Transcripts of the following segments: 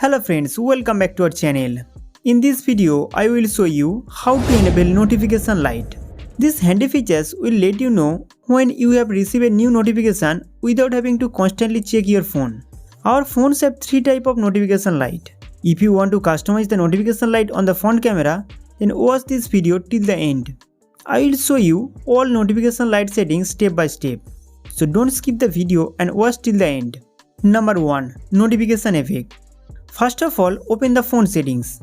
Hello friends, welcome back to our channel. In this video, I will show you how to enable notification light. These handy features will let you know when you have received a new notification without having to constantly check your phone. Our phones have three types of notification light. If you want to customize the notification light on the front camera, then watch this video till the end. I will show you all notification light settings step by step. So don't skip the video and watch till the end. Number 1. Notification effect. First of all, open the phone settings.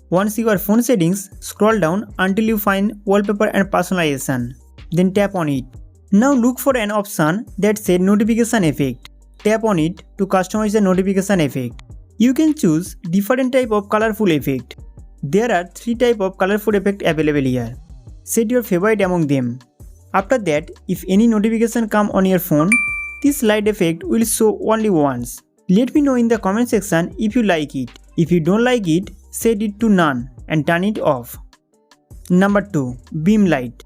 Once you are phone settings, scroll down until you find wallpaper and personalization. Then tap on it. Now look for an option that says notification effect. Tap on it to customize the notification effect. You can choose different type of colorful effect. There are three type of colorful effect available here. Set your favorite among them. After that, if any notification come on your phone, this light effect will show only once. Let me know in the comment section if you like it. If you don't like it, set it to none and turn it off. Number 2. Beam light.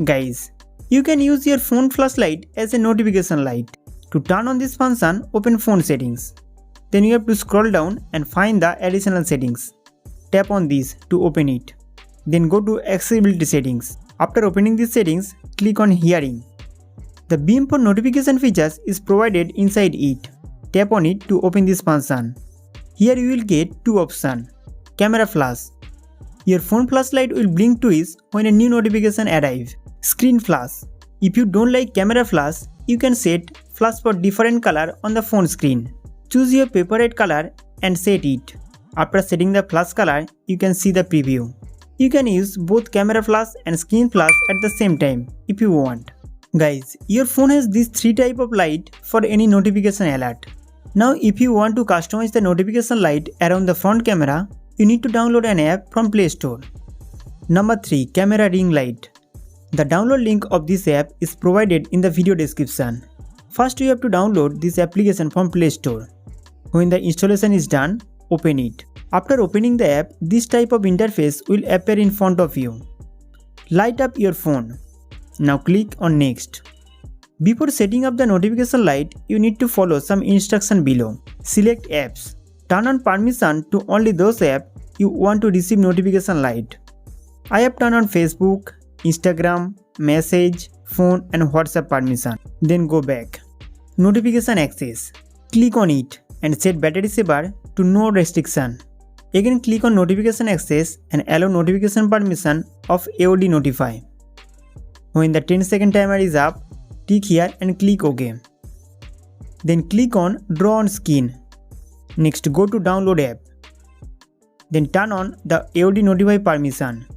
Guys, you can use your phone flashlight as a notification light. To turn on this function, open phone settings. Then you have to scroll down and find the additional settings. Tap on this to open it. Then go to accessibility settings. After opening these settings, click on hearing. The beam for notification features is provided inside it. Tap on it to open this function. Here you will get two options. Camera flash. Your phone flashlight will blink twice when a new notification arrives. Screen flash. If you don't like camera flash, you can set flash for different color on the phone screen. Choose your favorite color and set it. After setting the flash color, you can see the preview. You can use both camera flash and screen flash at the same time if you want. Guys, your phone has these three types of light for any notification alert. Now if you want to customize the notification light around the front camera, you need to download an app from Play Store. Number 3. Camera ring light. The download link of this app is provided in the video description. First you have to download this application from Play Store. When the installation is done, open it. After opening the app, this type of interface will appear in front of you. Light up your phone. Now click on Next. Before setting up the notification light, you need to follow some instruction below. Select apps. Turn on permission to only those apps you want to receive notification light. I have turned on Facebook, Instagram, Message, Phone and WhatsApp permission. Then go back. Notification access. Click on it and set battery saver to no restriction. Again click on notification access and allow notification permission of AOD notify. When the 10-second timer is up, tick here and click OK. Then click on Draw on Screen. Next go to Download app. Then turn on the AOD notify permission.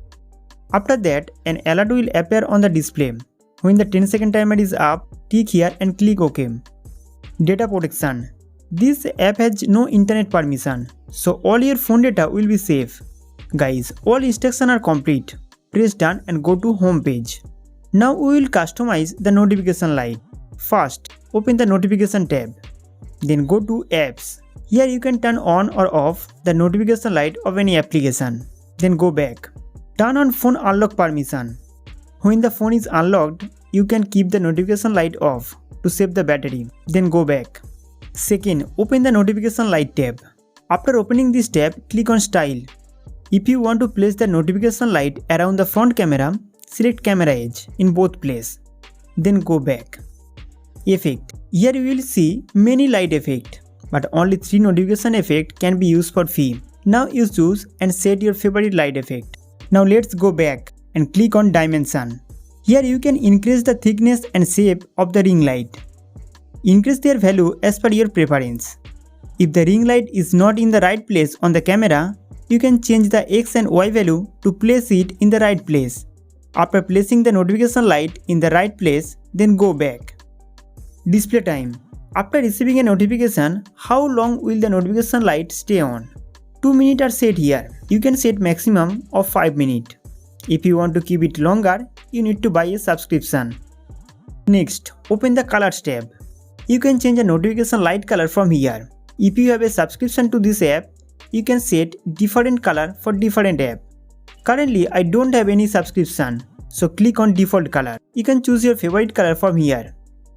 After that, an alert will appear on the display. When the 10-second timer is up, tick here and click OK. Data protection. This app has no internet permission, so all your phone data will be safe. Guys, all instructions are complete. Press done and go to home page. Now we will customize the notification light. First, open the notification tab. Then go to apps. Here you can turn on or off the notification light of any application. Then go back. Turn on phone unlock permission. When the phone is unlocked, you can keep the notification light off to save the battery. Then go back. Second, open the notification light tab. After opening this tab, click on Style. If you want to place the notification light around the front camera, select camera edge in both places. Then go back. Effect. Here you will see many light effects, but only 3 notification effects can be used for free. Now you choose and set your favorite light effect. Now let's go back and click on Dimension. Here you can increase the thickness and shape of the ring light. Increase their value as per your preference. If the ring light is not in the right place on the camera, you can change the X and Y value to place it in the right place. After placing the notification light in the right place, then go back. Display time. After receiving a notification, how long will the notification light stay on? 2 minutes are set here. You can set maximum of 5 minutes. If you want to keep it longer, you need to buy a subscription. Next, open the Colors tab. You can change the notification light color from here. If you have a subscription to this app, you can set different color for different app. Currently, I don't have any subscription, so click on default color. You can choose your favorite color from here.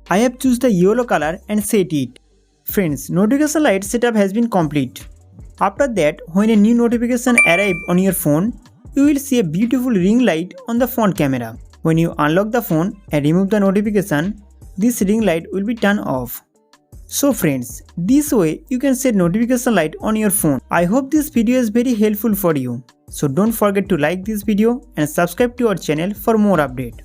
I have choose the yellow color and set it. Friends, notification light setup has been complete. After that, when a new notification arrives on your phone, you will see a beautiful ring light on the front camera. When you unlock the phone and remove the notification, this ring light will be turned off. So friends, this way you can set notification light on your phone. I hope this video is very helpful for you. So don't forget to like this video and subscribe to our channel for more update.